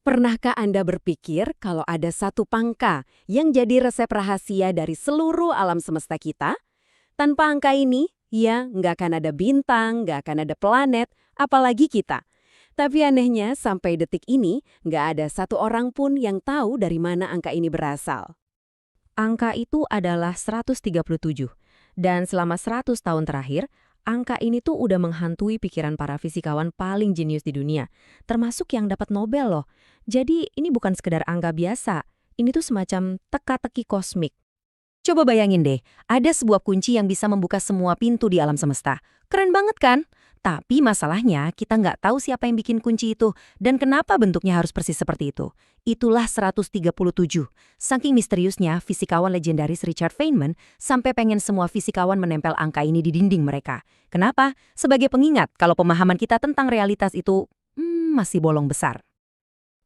Pernahkah Anda berpikir kalau ada satu pangka yang jadi resep rahasia dari seluruh alam semesta kita? Tanpa angka ini, ya nggak akan ada bintang, nggak akan ada planet, apalagi kita. Tapi anehnya, sampai detik ini, nggak ada satu orang pun yang tahu dari mana angka ini berasal. Angka itu adalah 137. Dan selama 100 tahun terakhir, angka ini tuh udah menghantui pikiran para fisikawan paling jenius di dunia. Termasuk yang dapat Nobel loh. Jadi ini bukan sekedar angka biasa. Ini tuh semacam teka-teki kosmik. Coba bayangin deh, ada sebuah kunci yang bisa membuka semua pintu di alam semesta. Keren banget kan? Tapi masalahnya kita nggak tahu siapa yang bikin kunci itu dan kenapa bentuknya harus persis seperti itu. Itulah 137. Saking misteriusnya, fisikawan legendaris Richard Feynman sampai pengen semua fisikawan menempel angka ini di dinding mereka. Kenapa? Sebagai pengingat kalau pemahaman kita tentang realitas itu masih bolong besar.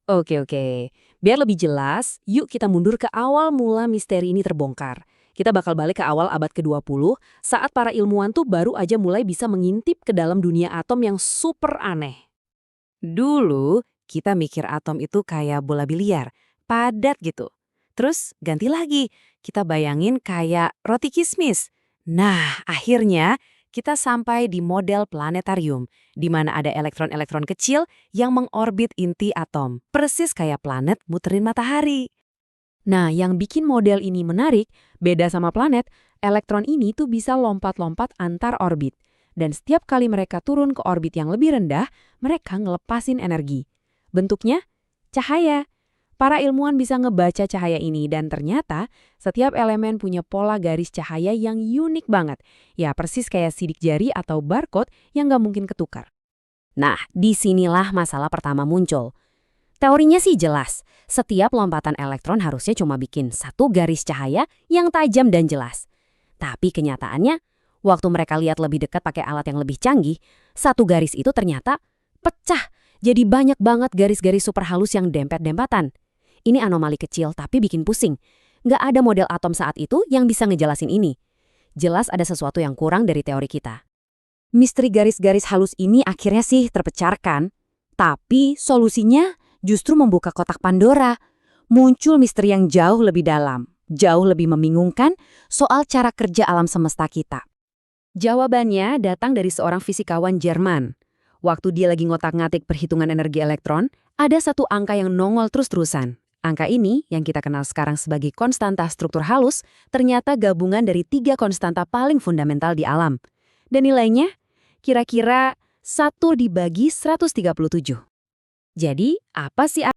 Oke. Biar lebih jelas, yuk kita mundur ke awal mula misteri ini terbongkar. Kita bakal balik ke awal abad ke-20, saat para ilmuwan tuh baru aja mulai bisa mengintip ke dalam dunia atom yang super aneh. Dulu, kita mikir atom itu kayak bola biliar, padat gitu. Terus ganti lagi, kita bayangin kayak roti kismis. Nah, akhirnya kita sampai di model planetarium, di mana ada elektron-elektron kecil yang mengorbit inti atom, persis kayak planet muterin matahari. Nah, yang bikin model ini menarik, beda sama planet, elektron ini tuh bisa lompat-lompat antar orbit. Dan setiap kali mereka turun ke orbit yang lebih rendah, mereka ngelepasin energi. Bentuknya? Cahaya. Para ilmuwan bisa ngebaca cahaya ini dan ternyata setiap elemen punya pola garis cahaya yang unik banget. Ya persis kayak sidik jari atau barcode yang nggak mungkin ketukar. Nah, disinilah masalah pertama muncul. Teorinya sih jelas, setiap lompatan elektron harusnya cuma bikin satu garis cahaya yang tajam dan jelas. Tapi kenyataannya, waktu mereka lihat lebih dekat pakai alat yang lebih canggih, satu garis itu ternyata pecah. Jadi banyak banget garis-garis super halus yang dempet-dempatan. Ini anomali kecil tapi bikin pusing. Nggak ada model atom saat itu yang bisa ngejelasin ini. Jelas ada sesuatu yang kurang dari teori kita. Misteri garis-garis halus ini akhirnya sih terpecahkan. Tapi solusinya justru membuka kotak Pandora. Muncul misteri yang jauh lebih dalam, jauh lebih membingungkan soal cara kerja alam semesta kita. Jawabannya datang dari seorang fisikawan Jerman. Waktu dia lagi ngotak-ngatik perhitungan energi elektron, ada satu angka yang nongol terus-terusan. Angka ini, yang kita kenal sekarang sebagai konstanta struktur halus, ternyata gabungan dari 3 konstanta paling fundamental di alam. Dan nilainya, kira-kira 1 dibagi 137. Jadi, apa sih